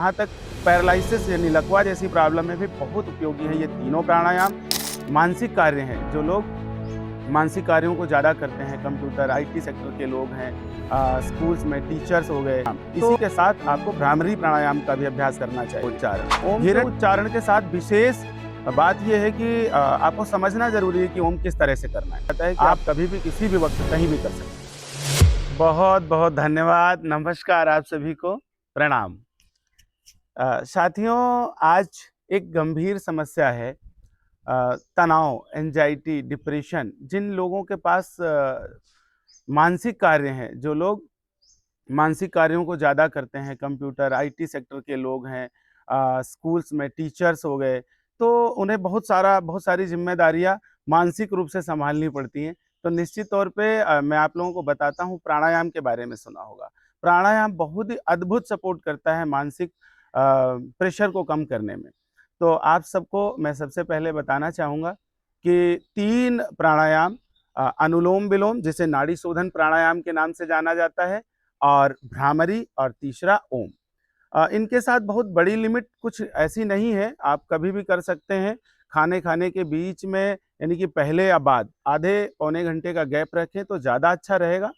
जहाँ तक पैरालिसिस यानी लकवा जैसी प्रॉब्लम में भी बहुत उपयोगी है ये तीनों प्राणायाम। मानसिक कार्य हैं, जो लोग मानसिक कार्यों को ज़्यादा करते हैं, कंप्यूटर, आईटी सेक्टर के लोग हैं, स्कूल्स में टीचर्स हो गए, इसी के साथ आपको भ्रामरी प्राणायाम का भी अभ्यास करना चाहिए। उच्चारण, ओम के उच्चारण के साथ विशेष बात यह है कि आपको समझना जरूरी है कि ओम किस तरह से करना है। पता है कि आप कभी भी किसी भी वक्त कहीं भी कर सकते हैं। बहुत बहुत धन्यवाद, नमस्कार आप सभी को, प्रणाम। साथियों, आज एक गंभीर समस्या है तनाव, एंजाइटी, डिप्रेशन। जिन लोगों के पास मानसिक कार्य हैं, जो लोग मानसिक कार्यों को ज़्यादा करते हैं, कंप्यूटर, आईटी सेक्टर के लोग हैं, स्कूल्स में टीचर्स हो गए, तो उन्हें बहुत सारी जिम्मेदारियां मानसिक रूप से संभालनी पड़ती हैं। तो निश्चित तौर पे मैं आप लोगों को बताता हूँ, प्राणायाम के बारे में सुना होगा। प्राणायाम बहुत ही अद्भुत सपोर्ट करता है मानसिक प्रेशर को कम करने में। तो आप सबको मैं सबसे पहले बताना चाहूँगा कि 3 प्राणायाम, अनुलोम विलोम जिसे नाड़ी शोधन प्राणायाम के नाम से जाना जाता है, और भ्रामरी, और तीसरा ओम। इनके साथ बहुत बड़ी लिमिट कुछ ऐसी नहीं है, आप कभी भी कर सकते हैं। खाने खाने के बीच में, यानी कि पहले या बाद, आधे पौने घंटे का गैप रखें तो ज़्यादा अच्छा रहेगा।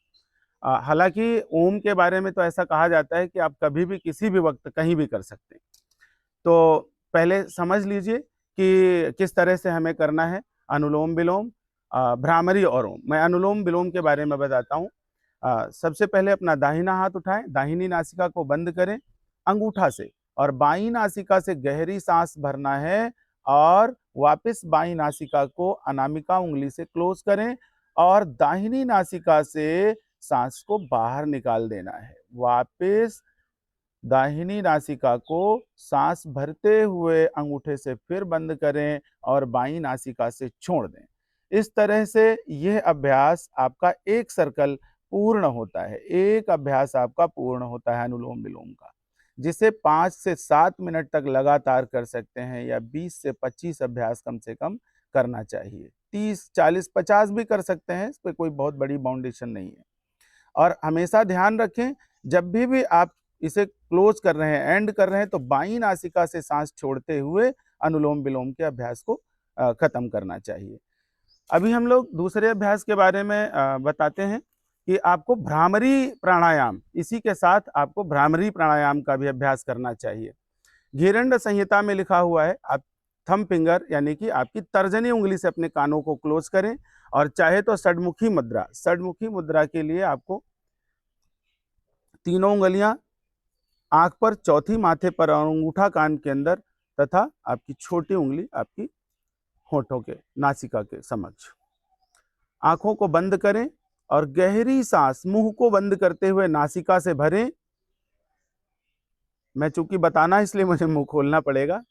हालांकि ओम के बारे में तो ऐसा कहा जाता है कि आप कभी भी किसी भी वक्त कहीं भी कर सकते हैं। तो पहले समझ लीजिए कि किस तरह से हमें करना है अनुलोम विलोम, भ्रामरी और ओम। मैं अनुलोम विलोम के बारे में बताता हूँ। सबसे पहले अपना दाहिना हाथ उठाएं, दाहिनी नासिका को बंद करें अंगूठा से, और बाईं नासिका से गहरी सांस भरना है, और वापस बाईं नासिका को अनामिका उंगली से क्लोज करें, और दाहिनी नासिका से सांस को बाहर निकाल देना है। वापस दाहिनी नासिका को सांस भरते हुए अंगूठे से फिर बंद करें, और बाईं नासिका से छोड़ दें। इस तरह से यह अभ्यास आपका एक सर्कल पूर्ण होता है, एक अभ्यास आपका पूर्ण होता है अनुलोम विलोम का, जिसे 5 से 7 मिनट तक लगातार कर सकते हैं, या 20 से 25 अभ्यास कम से कम करना चाहिए। 30, 40, 50 भी कर सकते हैं, इस पर कोई बहुत बड़ी बाउंडेशन नहीं है। और हमेशा ध्यान रखें, जब भी आप इसे क्लोज कर रहे हैं, एंड कर रहे हैं, तो बाईं नासिका से सांस छोड़ते हुए अनुलोम विलोम के अभ्यास को खत्म करना चाहिए। अभी हम लोग दूसरे अभ्यास के बारे में बताते हैं कि आपको भ्रामरी प्राणायाम, इसी के साथ आपको भ्रामरी प्राणायाम का भी अभ्यास करना चाहिए। घिरंड संहिता में लिखा हुआ है, आप थंब फिंगर यानी कि आपकी तर्जनी उंगली से अपने कानों को क्लोज करें, और चाहे तो षडमुखी मुद्रा। षडमुखी मुद्रा के लिए आपको तीनों उंगलियां आंख पर, चौथी माथे पर, और अंगूठा कान के अंदर, तथा आपकी छोटी उंगली आपकी होठों के, नासिका के समक्ष। आंखों को बंद करें और गहरी सांस मुंह को बंद करते हुए नासिका से भरें। मैं चूंकि बताना इसलिए मुझे मुंह खोलना पड़ेगा।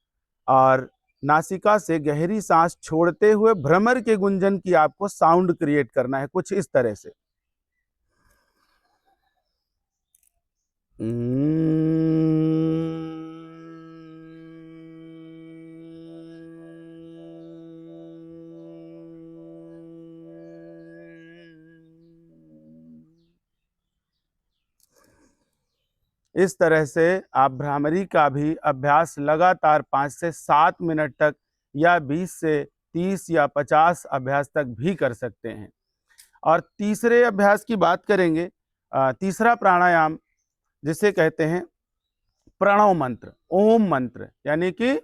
और नासिका से गहरी सांस छोड़ते हुए भ्रमर के गुंजन की आपको साउंड क्रिएट करना है, कुछ इस तरह से। इस तरह से आप भ्रामरी का भी अभ्यास लगातार 5 से 7 मिनट तक, या 20 से 30 या 50 अभ्यास तक भी कर सकते हैं। और तीसरे अभ्यास की बात करेंगे, तीसरा प्राणायाम जिसे कहते हैं प्रणव मंत्र, ओम मंत्र, यानी कि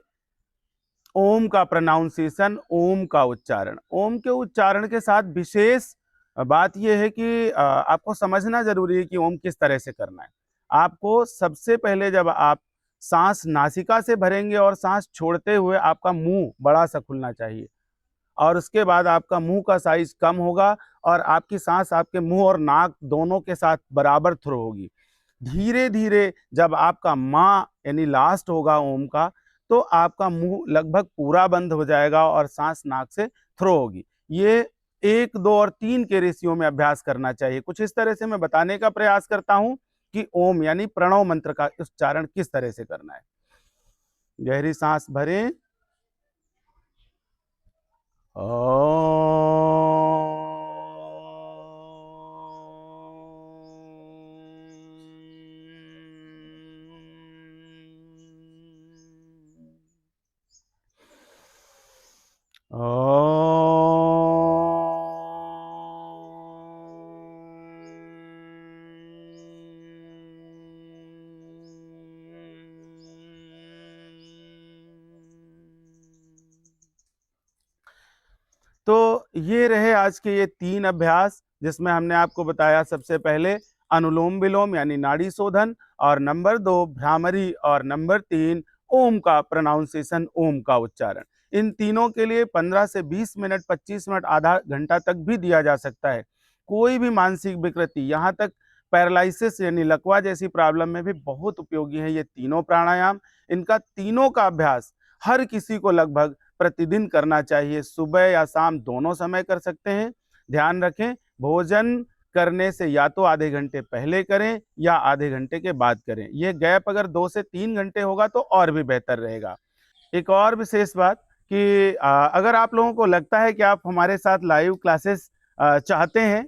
ओम का प्रोनाउंसिएशन, ओम का उच्चारण। ओम के उच्चारण के साथ विशेष बात यह है कि आपको समझना जरूरी है कि ओम किस तरह से करना है। आपको सबसे पहले जब आप सांस नासिका से भरेंगे और सांस छोड़ते हुए आपका मुंह बड़ा सा खुलना चाहिए, और उसके बाद आपका मुंह का साइज कम होगा, और आपकी सांस आपके मुंह और नाक दोनों के साथ बराबर थ्रो होगी। धीरे धीरे जब आपका माँ यानी लास्ट होगा ओम का, तो आपका मुंह लगभग पूरा बंद हो जाएगा और सांस नाक से थ्रो होगी। ये 1, 2 और 3 के रेशियो में अभ्यास करना चाहिए। कुछ इस तरह से मैं बताने का प्रयास करता हूं कि ओम यानी प्रणव मंत्र का उच्चारण किस तरह से करना है। गहरी सांस भरें, तो ये रहे आज के ये 3 अभ्यास, जिसमें हमने आपको बताया सबसे पहले अनुलोम विलोम यानी नाड़ी शोधन, और नंबर 2 भ्रामरी, और नंबर 3 ओम का प्रोनाउंसिएशन, ओम का उच्चारण। इन तीनों के लिए 15 से 20 मिनट, 25 मिनट, आधा घंटा तक भी दिया जा सकता है। कोई भी मानसिक विकृति, यहाँ तक पैरालिसिस यानी लकवा जैसी प्रॉब्लम में भी बहुत उपयोगी है ये तीनों प्राणायाम। इनका तीनों का अभ्यास हर किसी को लगभग प्रतिदिन करना चाहिए। सुबह या शाम दोनों समय कर सकते हैं। ध्यान रखें, भोजन करने से या तो आधे घंटे पहले करें या आधे घंटे के बाद करें। ये गैप अगर 2 से 3 घंटे होगा तो और भी बेहतर रहेगा। एक और विशेष बात कि अगर आप लोगों को लगता है कि आप हमारे साथ लाइव क्लासेस चाहते हैं,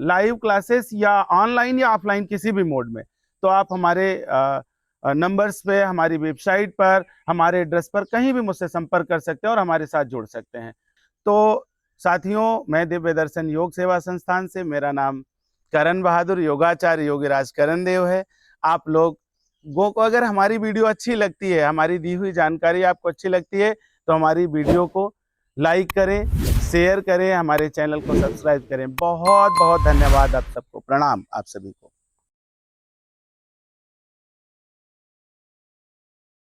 लाइव क्लासेस या ऑनलाइन या ऑफलाइन किसी भी मोड में, तो आप हमारे नंबर्स पे, हमारी वेबसाइट पर, हमारे एड्रेस पर कहीं भी मुझसे संपर्क कर सकते हैं और हमारे साथ जुड़ सकते हैं। तो साथियों, मैं दिव्य दर्शन योग सेवा संस्थान से, मेरा नाम करण बहादुर योगाचार्य योगीराज करण देव है। आप लोगों को अगर हमारी वीडियो अच्छी लगती है, हमारी दी हुई जानकारी आपको अच्छी लगती है, तो हमारी वीडियो को लाइक करें, शेयर करें, हमारे चैनल को सब्सक्राइब करें। बहुत बहुत धन्यवाद आप सबको। प्रणाम आप सभी को।